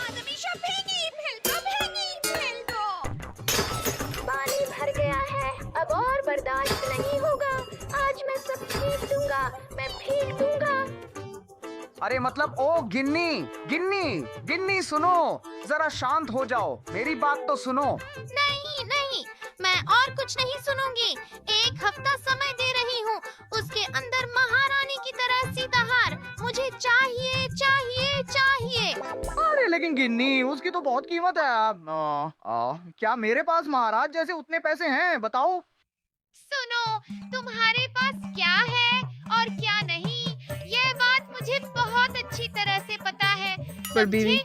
हमेशा भेंगी फेल दो। पानी भर गया है, अब और बर्दाश्त नहीं होगा। आज मैं सब फेंक दूंगा, मैं फेंक दूंगा। अरे मतलब ओ गिन्नी गिन्नी गिन्नी सुनो, जरा शांत हो जाओ, मेरी बात तो सुनो। नहीं नहीं, मैं और कुछ नहीं सुनूंगी। 1 हफ्ता समय दे रही हूँ, उसके अंदर महारानी की तरह सीधा हार मुझे चाहिए चाहिए चाहिए। अरे लेकिन गिन्नी, उसकी तो बहुत कीमत है। क्या मेरे पास महाराज जैसे उतने पैसे हैं, बताओ। सुनो, तुम्हारे पास क्या है और क्या नहीं, ये बात मुझे बहुत अच्छी तरह से पता है। पर बीवी,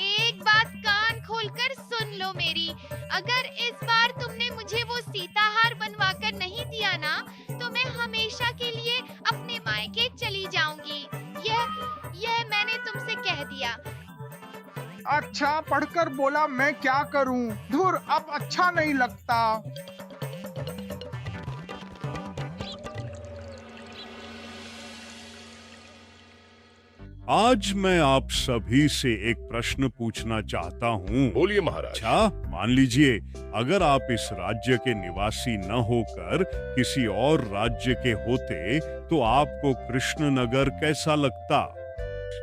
एक बात कान खोलकर सुन लो मेरी। अगर इस बार तुमने मुझे वो सीताहार बनवा कर नहीं दिया ना, तो मैं हमेशा के लिए अपने मायके चली जाऊंगी। यह मैंने तुमसे कह दिया। अच्छा, पढ़कर बोला मैं क्या करूं? धुर, अब अच्छा नहीं लगता। आज मैं आप सभी से एक प्रश्न पूछना चाहता हूँ। बोलिए महाराज। अच्छा, मान लीजिए अगर आप इस राज्य के निवासी न होकर किसी और राज्य के होते तो आपको कृष्णनगर कैसा लगता?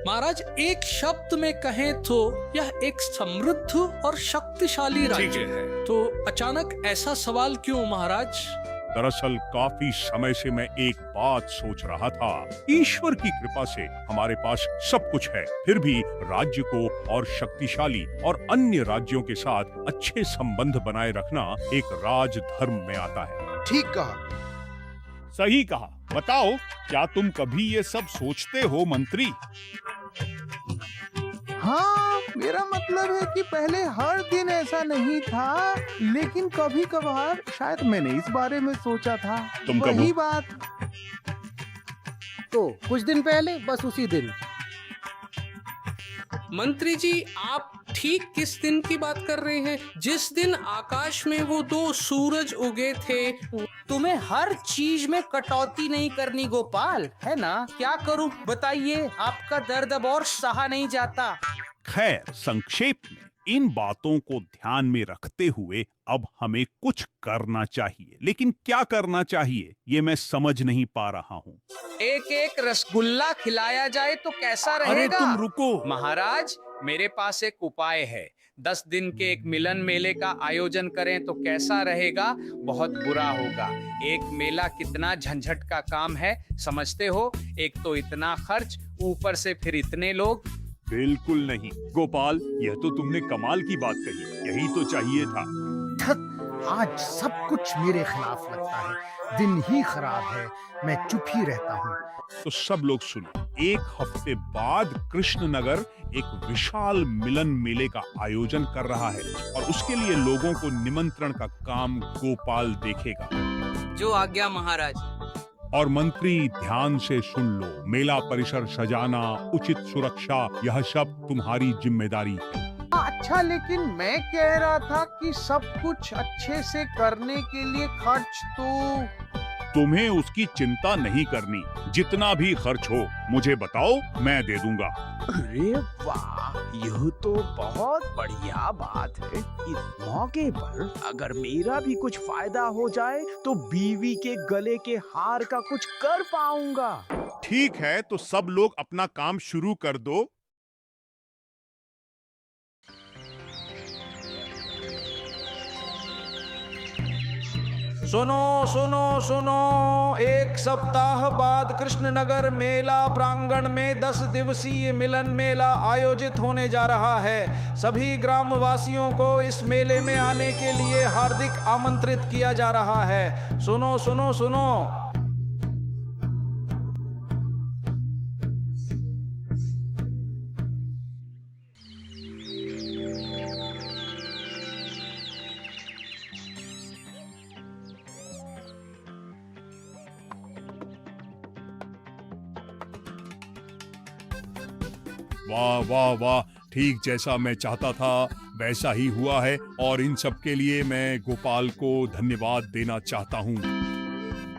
महाराज एक शब्द में कहें तो यह एक समृद्ध और शक्तिशाली राज्य है। तो अचानक ऐसा सवाल क्यों महाराज? दरअसल काफी समय से मैं एक बात सोच रहा था। ईश्वर की कृपा से हमारे पास सब कुछ है, फिर भी राज्य को और शक्तिशाली और अन्य राज्यों के साथ अच्छे संबंध बनाए रखना एक राजधर्म में आता है। ठीक कहा। सही कहा। बताओ, क्या तुम कभी ये सब सोचते हो मंत्री? हाँ, मेरा मतलब है कि पहले हर दिन ऐसा नहीं था, लेकिन कभी कभार शायद मैंने इस बारे में सोचा था। तुम वही कहो। बात। तो कुछ दिन पहले, बस उसी दिन। मंत्री जी, आप ठीक किस दिन की बात कर रहे हैं? जिस दिन आकाश में वो 2 सूरज उगे थे। तुम्हें हर चीज में कटौती नहीं करनी गोपाल, है ना? क्या करूं बताइए, आपका दर्द अब और सहा नहीं जाता। खैर, संक्षेप में इन बातों को ध्यान में रखते हुए अब हमें कुछ करना चाहिए, लेकिन क्या करना चाहिए ये मैं समझ नहीं पा रहा हूँ। एक एक रसगुल्ला खिलाया जाए तो कैसा रहेगा? अरे तुम रुको। महाराज, मेरे पास एक उपाय है। 10 दिन के एक मिलन मेले का आयोजन करें तो कैसा रहेगा? बहुत बुरा होगा। एक मेला कितना झंझट का काम है, समझते हो? एक तो इतना खर्च, ऊपर से फिर इतने लोग। बिल्कुल नहीं गोपाल, यह तो तुमने कमाल की बात कही, यही तो चाहिए था। आज सब कुछ मेरे खिलाफ लगता है, दिन ही खराब है, मैं चुप ही रहता हूँ। तो सब लोग सुनो, 1 हफ्ते बाद कृष्णनगर एक विशाल मिलन मेले का आयोजन कर रहा है और उसके लिए लोगों को निमंत्रण का काम गोपाल देखेगा। जो आज्ञा महाराज। और मंत्री ध्यान से सुन लो, मेला परिसर सजाना, उचित सुरक्षा, यह सब तुम्हारी जिम्मेदारी है। अच्छा, लेकिन मैं कह रहा था कि सब कुछ अच्छे से करने के लिए खर्च तो तुम्हें उसकी चिंता नहीं करनी, जितना भी खर्च हो मुझे बताओ, मैं दे दूंगा। अरे वाह, यह तो बहुत बढ़िया बात है। इस मौके पर अगर मेरा भी कुछ फायदा हो जाए तो बीवी के गले के हार का कुछ कर पाऊंगा। ठीक है, तो सब लोग अपना काम शुरू कर दो। सुनो सुनो सुनो, 1 सप्ताह बाद कृष्णनगर मेला प्रांगण में 10 दिवसीय मिलन मेला आयोजित होने जा रहा है। सभी ग्रामवासियों को इस मेले में आने के लिए हार्दिक आमंत्रित किया जा रहा है। सुनो सुनो सुनो। वाह वाह वाह, ठीक जैसा मैं चाहता था वैसा ही हुआ है और इन सब के लिए मैं गोपाल को धन्यवाद देना चाहता हूँ।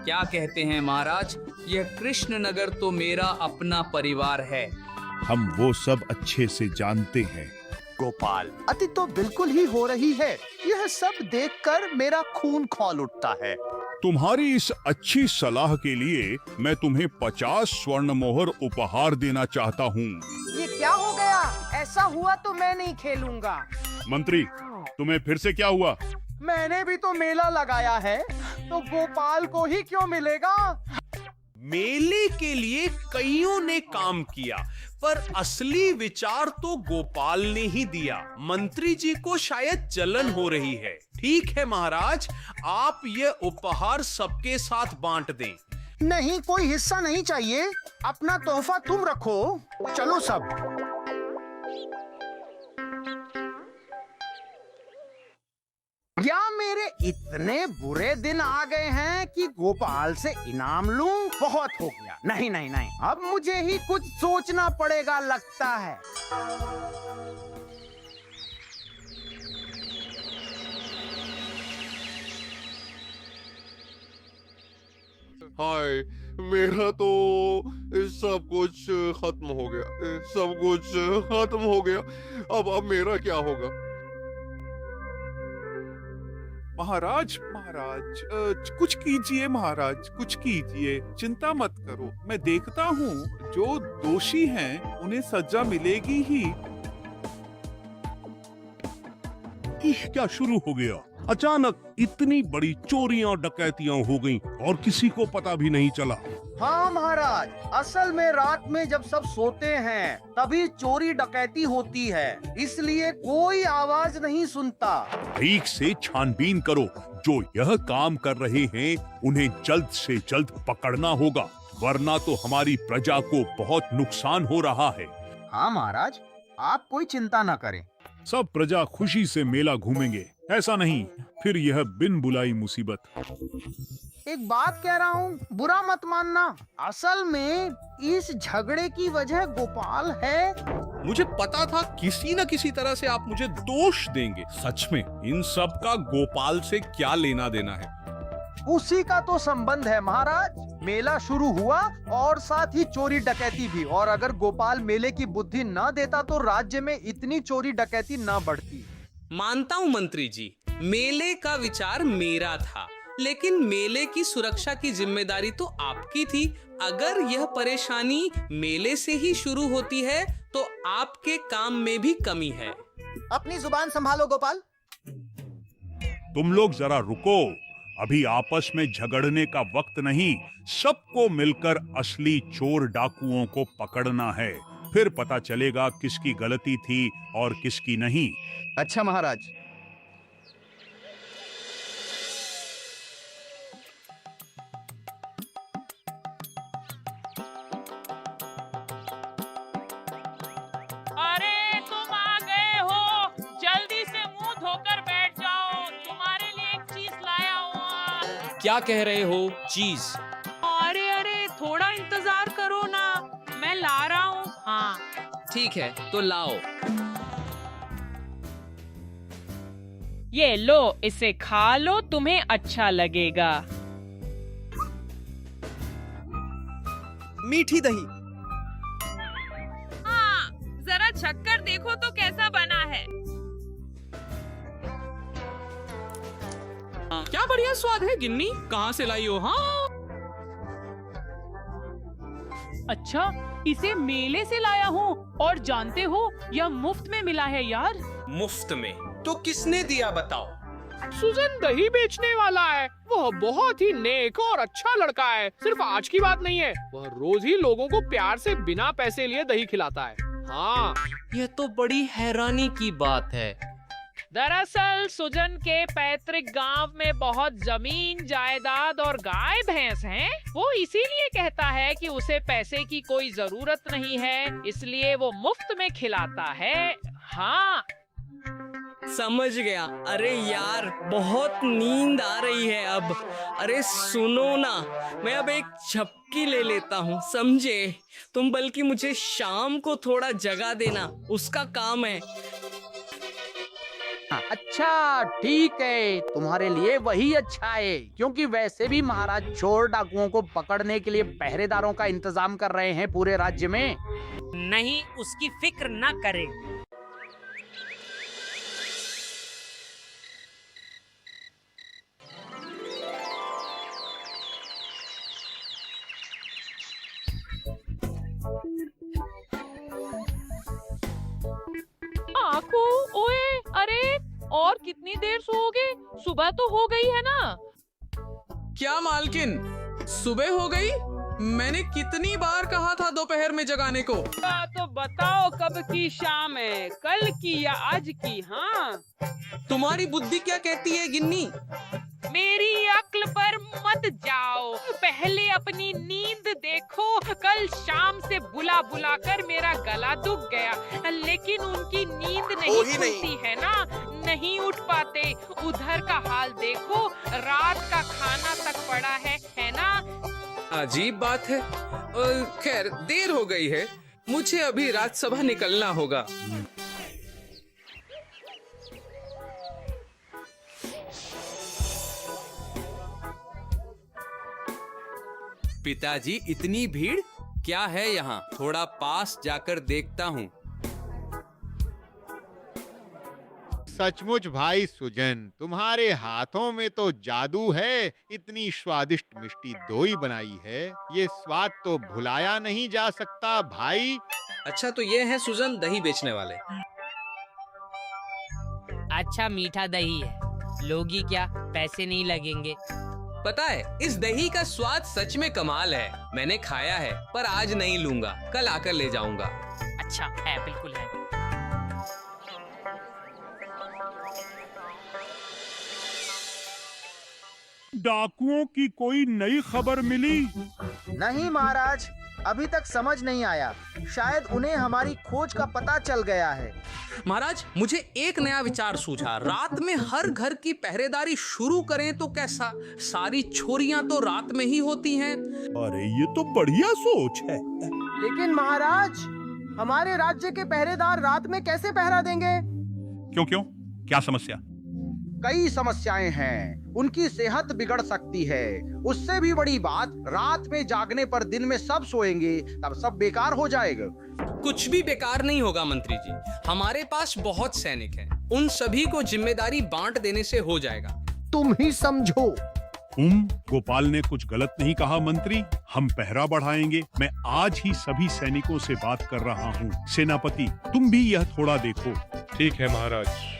क्या कहते हैं महाराज? यह कृष्णनगर तो मेरा अपना परिवार है। हम वो सब अच्छे से जानते हैं, गोपाल, अति तो बिल्कुल ही हो रही है। यह सब देखकर मेरा खून खौल उठता है। तुम्हारी इस अच्छी सलाह के लिए मैं तुम्हें 50 स्वर्ण मोहर उपहार देना चाहता हूँ। ये क्या हो गया? ऐसा हुआ तो मैं नहीं खेलूंगा। मंत्री, तुम्हें फिर से क्या हुआ? मैंने भी तो मेला लगाया है, तो गोपाल को ही क्यों मिलेगा? मेले के लिए कईयों ने काम किया, पर असली विचार तो गोपाल ने ही दिया। मंत्री जी को शायद जलन हो रही है। ठीक है महाराज, आप ये उपहार सबके साथ बांट दें। नहीं, कोई हिस्सा नहीं चाहिए। अपना तोहफा तुम रखो। चलो सब। क्या मेरे इतने बुरे दिन आ गए हैं कि गोपाल से इनाम लूं? बहुत हो गया। नहीं नहीं नहीं, अब मुझे ही कुछ सोचना पड़ेगा लगता है। हाय, मेरा तो सब कुछ खत्म हो गया। सब कुछ खत्म हो गया। अब मेरा क्या होगा? महाराज, कुछ कीजिए महाराज, कुछ कीजिए। चिंता मत करो, मैं देखता हूँ जो दोषी हैं उन्हें सजा मिलेगी ही। क्या शुरू हो गया? अचानक इतनी बड़ी चोरियां डकैतियां हो गईं और किसी को पता भी नहीं चला। हाँ महाराज, असल में रात में जब सब सोते हैं तभी चोरी डकैती होती है, इसलिए कोई आवाज नहीं सुनता। ठीक से छानबीन करो। जो यह काम कर रहे हैं उन्हें जल्द से जल्द पकड़ना होगा, वरना तो हमारी प्रजा को बहुत नुकसान हो रहा है। हाँ महाराज, आप कोई चिंता न करें। सब प्रजा खुशी से मेला घूमेंगे। ऐसा नहीं, फिर यह बिन बुलाई मुसीबत। एक बात कह रहा हूँ, बुरा मत मानना। असल में इस झगड़े की वजह गोपाल है। मुझे पता था किसी न किसी तरह से आप मुझे दोष देंगे। सच में इन सब का गोपाल से क्या लेना देना है? उसी का तो संबंध है महाराज। मेला शुरू हुआ और साथ ही चोरी डकैती भी, और अगर गोपाल मेले की बुद्धि न देता तो राज्य में इतनी चोरी डकैती न बढ़ती। मानता हूँ मंत्री जी, मेले का विचार मेरा था, लेकिन मेले की सुरक्षा की जिम्मेदारी तो आपकी थी। अगर यह परेशानी मेले से ही शुरू होती है तो आपके काम में भी कमी है। अपनी जुबान संभालो गोपाल। तुम लोग जरा रुको, अभी आपस में झगड़ने का वक्त नहीं। सबको मिलकर असली चोर डाकुओं को पकड़ना है, फिर पता चलेगा किसकी गलती थी और किसकी नहीं। अच्छा महाराज। अरे तुम आ गए हो, जल्दी से मुंह धोकर बैठ जाओ, तुम्हारे लिए एक चीज लाया हूँ। क्या कह रहे हो? चीज? अरे अरे थोड़ा इंतजार करो ना, मैं ला रहा हूँ। हाँ ठीक है, तो लाओ। ये लो, इसे खा लो, तुम्हें अच्छा लगेगा। मीठी दही। हाँ, जरा छक्कर देखो तो कैसा बना है। क्या बढ़िया स्वाद है गिन्नी, कहाँ से लाई हो? हाँ अच्छा, इसे मेले से लाया हूँ, और जानते हो यह मुफ्त में मिला है यार। मुफ्त में? तो किसने दिया बताओ? सुजन दही बेचने वाला है। वह बहुत ही नेक और अच्छा लड़का है। सिर्फ आज की बात नहीं है, वह रोज ही लोगों को प्यार से बिना पैसे लिए दही खिलाता है। हाँ, यह तो बड़ी हैरानी की बात है। दरअसल सुजन के पैतृक गांव में बहुत जमीन जायदाद और गाय भैंस हैं। वो इसीलिए कहता है कि उसे पैसे की कोई जरूरत नहीं है, इसलिए वो मुफ्त में खिलाता है। हाँ समझ गया। अरे यार, बहुत नींद आ रही है अब। अरे सुनो ना, मैं अब एक झपकी ले लेता हूँ, समझे? तुम बल्कि मुझे शाम को थोड़ा जगा देना, उसका काम है। अच्छा ठीक है, तुम्हारे लिए वही अच्छा है, क्योंकि वैसे भी महाराज चोर डाकुओं को पकड़ने के लिए पहरेदारों का इंतजाम कर रहे हैं पूरे राज्य में। नहीं, उसकी फिक्र न करें। डाकू, ओए, अरे और कितनी देर सोओगे? सुबह तो हो गई है ना। क्या मालकिन, सुबह हो गई? मैंने कितनी बार कहा था दोपहर में जगाने को। तो बताओ कब की शाम है, कल की या आज की? हाँ, तुम्हारी बुद्धि क्या कहती है गिन्नी? मेरी अक्ल पर मत जाओ, पहले अपनी नींद देखो। कल शाम से बुला बुला कर मेरा गला दुख गया, लेकिन उनकी नींद नहीं खुलती है ना, नहीं उठ पाते। उधर का हाल देखो, रात का खाना तक पड़ा है ना। अजीब बात है। खैर, देर हो गई है, मुझे अभी राज्यसभा निकलना होगा। पिताजी, इतनी भीड़ क्या है यहाँ? थोड़ा पास जाकर देखता हूँ। सचमुच भाई सुजन, तुम्हारे हाथों में तो जादू है। इतनी स्वादिष्ट मिष्टी दोई बनाई है, ये स्वाद तो भुलाया नहीं जा सकता भाई। अच्छा, तो ये है सुजन, दही बेचने वाले। अच्छा मीठा दही है, लोगी क्या? पैसे नहीं लगेंगे। पता है, इस दही का स्वाद सच में कमाल है। मैंने खाया है, पर आज नहीं लूंगा, कल आकर ले जाऊंगा। अच्छा है, बिल्कुल है। डाकुओं की कोई नई खबर मिली? नहीं महाराज, अभी तक समझ नहीं आया। शायद उन्हें हमारी खोज का पता चल गया है। महाराज, मुझे एक नया विचार सूझा। रात में हर घर की पहरेदारी शुरू करें तो कैसा? सारी चोरियां तो रात में ही होती हैं। अरे ये तो बढ़िया सोच है। लेकिन महाराज, हमारे राज्य के पहरेदार रात में कैसे पहरा देंगे? क्यों क्यों, क्या समस्या? कई समस्याएं हैं। उनकी सेहत बिगड़ सकती है। उससे भी बड़ी बात, रात में जागने पर दिन में सब सोएंगे, तब सब बेकार हो जाएगा। कुछ भी बेकार नहीं होगा मंत्री जी। हमारे पास बहुत सैनिक हैं, उन सभी को जिम्मेदारी बांट देने से हो जाएगा। तुम ही समझो। गोपाल ने कुछ गलत नहीं कहा मंत्री। हम पहरा बढ़ाएंगे। मैं आज ही सभी सैनिकों से बात कर रहा हूँ। सेनापति, तुम भी यह थोड़ा देखो। ठीक है महाराज।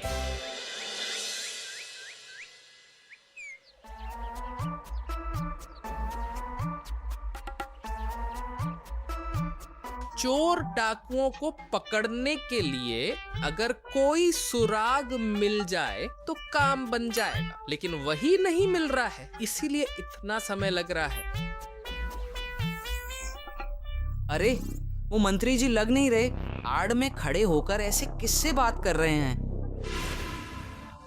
चोर डाकुओं को पकड़ने के लिए अगर कोई सुराग मिल जाए तो काम बन जाएगा, लेकिन वही नहीं मिल रहा है, इसीलिए इतना समय लग रहा है। अरे, वो मंत्री जी लग नहीं रहे। आड़ में खड़े होकर ऐसे किससे बात कर रहे हैं?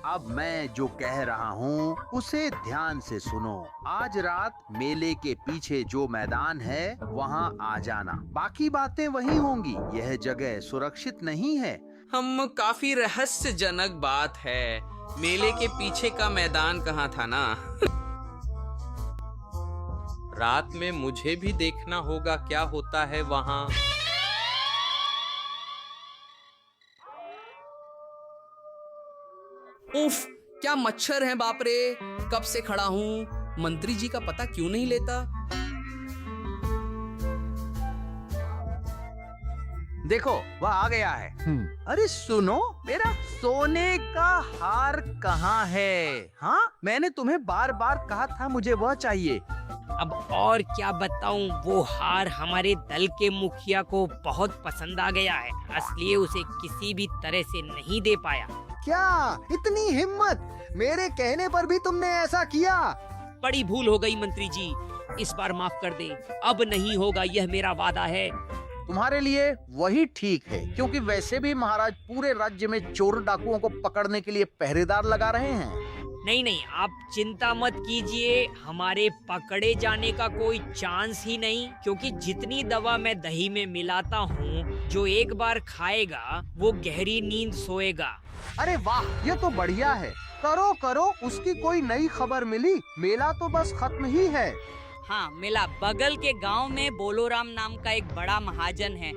अब मैं जो कह रहा हूँ उसे ध्यान से सुनो। आज रात मेले के पीछे जो मैदान है वहाँ आ जाना। बाकी बातें वही होंगी। यह जगह सुरक्षित नहीं है। हम काफी रहस्यजनक बात है। मेले के पीछे का मैदान कहाँ था ना? रात में मुझे भी देखना होगा क्या होता है वहाँ। उफ, क्या मच्छर हैं बाप रे। कब से खड़ा हूँ, मंत्री जी का पता क्यों नहीं लेता? देखो, वह आ गया है। अरे सुनो, मेरा सोने का हार कहाँ है? हाँ, मैंने तुम्हें बार बार कहा था मुझे वह चाहिए। अब और क्या बताऊं, वो हार हमारे दल के मुखिया को बहुत पसंद आ गया है, इसलिए उसे किसी भी तरह से नहीं दे पाया। क्या इतनी हिम्मत? मेरे कहने पर भी तुमने ऐसा किया? बड़ी भूल हो गई मंत्री जी, इस बार माफ कर दे। अब नहीं होगा, यह मेरा वादा है। तुम्हारे लिए वही ठीक है, क्योंकि वैसे भी महाराज पूरे राज्य में चोर डाकुओं को पकड़ने के लिए पहरेदार लगा रहे हैं। नहीं नहीं, आप चिंता मत कीजिए, हमारे पकड़े जाने का कोई चांस ही नहीं, क्योंकि जितनी दवा मैं दही में मिलाता हूँ, जो एक बार खाएगा वो गहरी नींद सोएगा। अरे वाह, ये तो बढ़िया है। करो करो, उसकी कोई नई खबर मिली? मेला तो बस खत्म ही है। हाँ, मेला बगल के गांव में बोलोराम नाम का एक बड़ा महाजन है।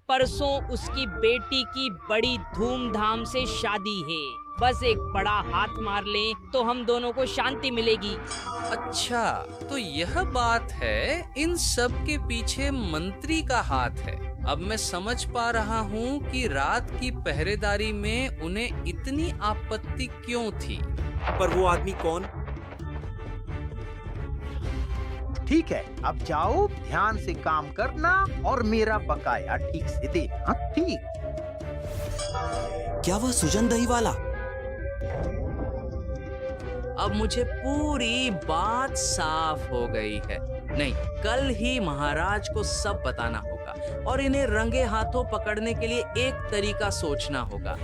परसों उसकी बेटी की बड़ी धूमधाम से शादी है। बस एक बड़ा हाथ मार ले तो हम दोनों को शांति मिलेगी। अच्छा, तो यह बात है, इन सब के पीछे मंत्री का हाथ है। अब मैं समझ पा रहा हूँ कि रात की पहरेदारी में उन्हें इतनी आपत्ति क्यों थी। पर वो आदमी कौन? ठीक है, अब जाओ, ध्यान से काम करना और मेरा बकाया ठीक से देना। ठीक। क्या वह सुजन दही वाला? अब मुझे पूरी बात साफ हो गई है। नहीं, कल ही महाराज को सब बताना होगा और इन्हें रंगे हाथों पकड़ने के लिए एक तरीका सोचना होगा।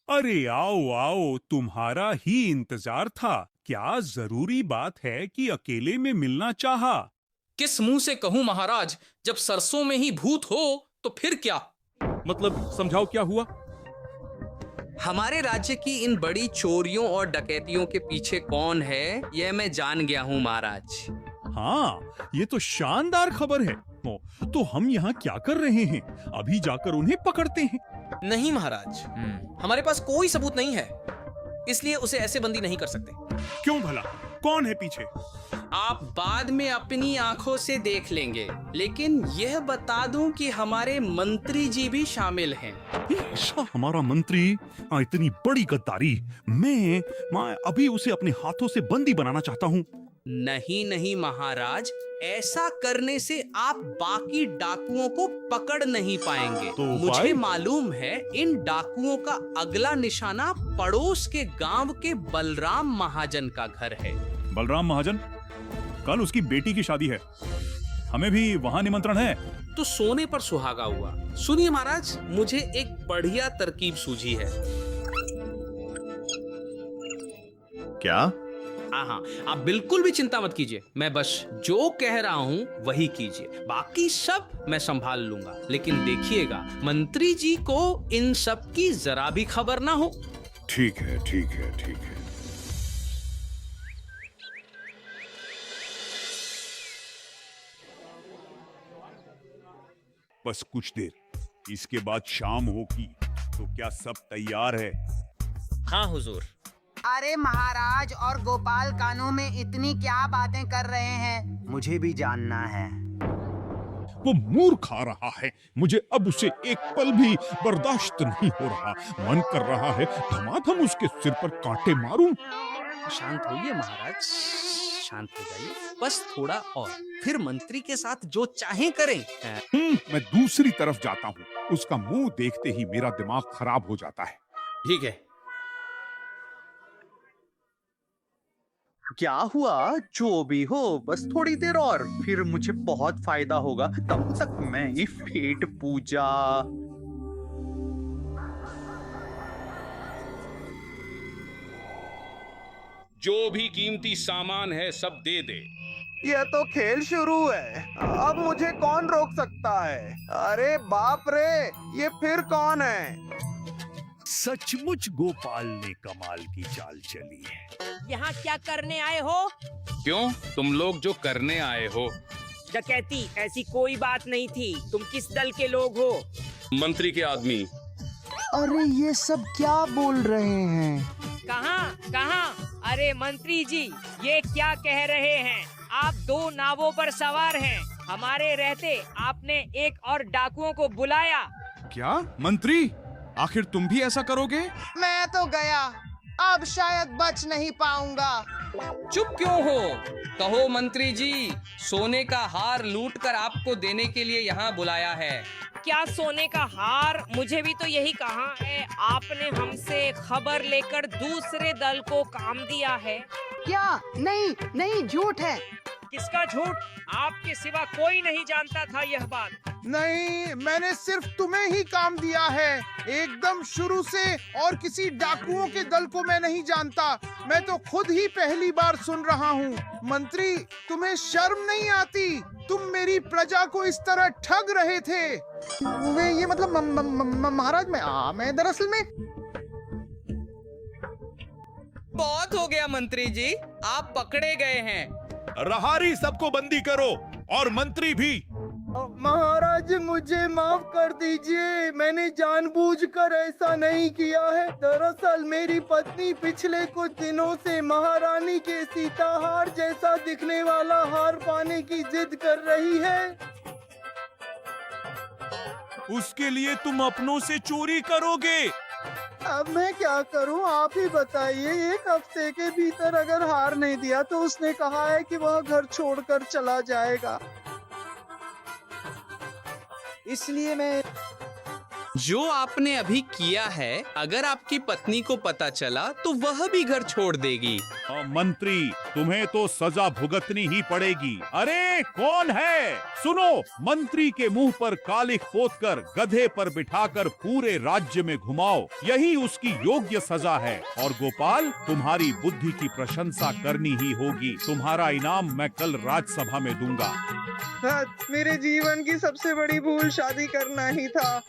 अरे आओ आओ, तुम्हारा ही इंतजार था। क्या जरूरी बात है कि अकेले में मिलना चाहा? किस मुंह से कहूं महाराज, जब सरसों में ही भूत हो तो फिर क्या? मतलब समझाओ क्या हुआ? हमारे राज्य की इन बड़ी चोरियों और डकैतियों के पीछे कौन है, यह मैं जान गया हूं महाराज। हाँ, ये तो शानदार खबर है। तो हम यहाँ क्या कर रहे हैं? अभी जाकर उन्हें पकड़ते हैं। नहीं महाराज, हमारे पास कोई सबूत नहीं है, इसलिए उसे ऐसे बंदी नहीं कर सकते। क्यों भला? कौन है पीछे? आप बाद में अपनी आंखों से देख लेंगे, लेकिन यह बता दूं कि हमारे मंत्री जी भी शामिल हैं। ऐसा हमारा मंत्री? इतनी बड़ी गद्दारी! मैं अभी उसे अपने हाथों से बंदी बनाना चाहता हूँ। नहीं नहीं महाराज, ऐसा करने से आप बाकी डाकुओं को पकड़ नहीं पाएंगे। तो मुझे मालूम है इन डाकुओं का अगला निशाना पड़ोस के गांव के बलराम महाजन का घर है। बलराम महाजन? कल उसकी बेटी की शादी है, हमें भी वहां निमंत्रण है। तो सोने पर सुहागा हुआ। सुनिए महाराज, मुझे एक बढ़िया तरकीब सूझी है। क्या? हाँ, आप बिल्कुल भी चिंता मत कीजिए, मैं बस जो कह रहा हूँ वही कीजिए, बाकी सब मैं संभाल लूंगा। लेकिन देखिएगा, मंत्री जी को इन सब की जरा भी खबर ना हो। ठीक है, ठीक है, ठीक है। बस कुछ देर, इसके बाद शाम होगी। तो क्या सब तैयार है? हाँ हुजूर। अरे महाराज और गोपाल कानों में इतनी क्या बातें कर रहे हैं, मुझे भी जानना है। वो मूर्ख खा रहा है, मुझे अब उसे एक पल भी बर्दाश्त नहीं हो रहा। मन कर रहा है धमाधम उसके सिर पर कांटे मारूं। शांत होइए महाराज, शांत हो जाइए, बस थोड़ा और, फिर मंत्री के साथ जो चाहें करें। मैं दूसरी तरफ जाता हूँ, उसका मुंह देखते ही मेरा दिमाग खराब हो जाता है। ठीक है। क्या हुआ? जो भी हो, बस थोड़ी देर और, फिर मुझे बहुत फायदा होगा। तब तक मैं ये पेट पूजा। जो भी कीमती सामान है सब दे दे। ये तो खेल शुरू है, अब मुझे कौन रोक सकता है? अरे बाप रे, ये फिर कौन है? सचमुच गोपाल ने कमाल की चाल चली है। यहाँ क्या करने आए हो? क्यों, तुम लोग जो करने आए हो? डकैती, ऐसी कोई बात नहीं थी। तुम किस दल के लोग हो? मंत्री के आदमी। अरे ये सब क्या बोल रहे हैं? कहाँ कहाँ? अरे मंत्री जी, ये क्या कह रहे हैं? आप दो नावों पर सवार हैं, हमारे रहते आपने एक और डाकुओं को बुलाया। क्या मंत्री, आखिर तुम भी ऐसा करोगे? मैं तो गया, अब शायद बच नहीं पाऊंगा। चुप क्यों हो? कहो मंत्री जी, सोने का हार लूटकर आपको देने के लिए यहाँ बुलाया है। क्या सोने का हार? मुझे भी तो यही कहा है। आपने हमसे खबर लेकर दूसरे दल को काम दिया है। क्या? नहीं नहीं, झूठ है। किसका झूठ? आपके सिवा कोई नहीं जानता था यह बात। नहीं, मैंने सिर्फ तुम्हें ही काम दिया है, एकदम शुरू से, और किसी डाकुओं के दल को मैं नहीं जानता। मैं तो खुद ही पहली बार सुन रहा हूँ। मंत्री, तुम्हें शर्म नहीं आती? तुम मेरी प्रजा को इस तरह ठग रहे थे। ये मतलब महाराज, मैं दरअसल में। बहुत हो गया मंत्री जी, आप पकड़े गए हैं। रहारी सबको बंदी करो और मंत्री भी। महाराज मुझे माफ कर दीजिए, मैंने जानबूझकर ऐसा नहीं किया है। दरअसल मेरी पत्नी पिछले कुछ दिनों से महारानी के सीताहार जैसा दिखने वाला हार पाने की जिद कर रही है। उसके लिए तुम अपनों से चोरी करोगे? अब मैं क्या करूं, आप ही बताइए। 1 हफ्ते के भीतर अगर हार नहीं दिया तो उसने कहा है कि वह घर छोड़कर चला जाएगा। इसलिए मैं जो आपने अभी किया है, अगर आपकी पत्नी को पता चला तो वह भी घर छोड़ देगी। मंत्री, तुम्हें तो सजा भुगतनी ही पड़ेगी। अरे कौन है? सुनो, मंत्री के मुंह पर कालिख पोतकर गधे पर बिठाकर पूरे राज्य में घुमाओ, यही उसकी योग्य सजा है। और गोपाल, तुम्हारी बुद्धि की प्रशंसा करनी ही होगी। तुम्हारा इनाम मैं कल राज्यसभा में दूंगा। मेरे जीवन की सबसे बड़ी भूल शादी करना ही था।